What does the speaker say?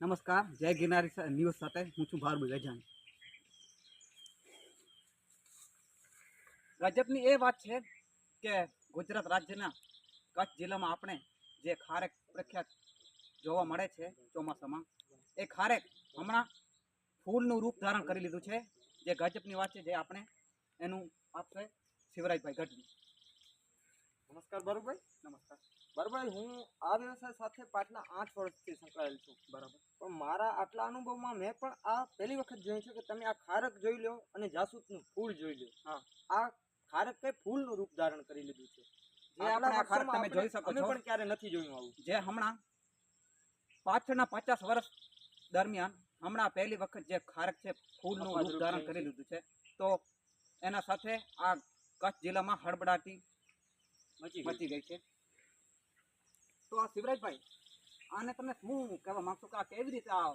નમસ્કાર, જય ગિરનારી ન્યૂઝ સાથે હું છું ભારભૂ ગજાણી. ગજબની એ વાત છે કે ગુજરાત રાજ્યના કચ્છ જિલ્લામાં આપણે જે ખારેક પ્રખ્યાત જોવા મળે છે ચોમાસામાં, એ ખારેક હમણાં ફૂલનું રૂપ ધારણ કરી લીધું છે. જે ગજબની વાત છે, જે આપણે એનું આપશે શિવરાજભાઈ ગઢવી. નમસ્કાર બારુભાઈ. નમસ્કાર. બારુભાઈ, હું આ વ્યવસાય સાથે પાછલા 8 વર્ષથી સંકળાયેલ છું. બરાબર. પણ મારા આટલા અનુભવમાં મેં પણ આ પહેલી વખત જોયું છે કે તમે આ ખારક જોઈ લો અને જાસૂદનું ફૂલ જોઈ લો. હા, આ ખારક કઈ ફૂલનું રૂપ ધારણ કરી લીધું છે. જે આપણે આ ખારક તમે જોઈ શકો અમે છો, પણ ક્યારે નથી જોયું આવું. જે હમણાં પાછળના 50 વર્ષ દરમિયાન હમણાં પહેલી વખત જે ખારક છે ફૂલનું રૂપ ધારણ કરી લીધું છે. તો એના સાથે આ કચ્છ જિલ્લામાં હડબડાટી મચી ગઈ છે. તો આ શિવરાજભાઈ, આને તમે શું કહેવા માંગશો કે આ કેવી રીતે આ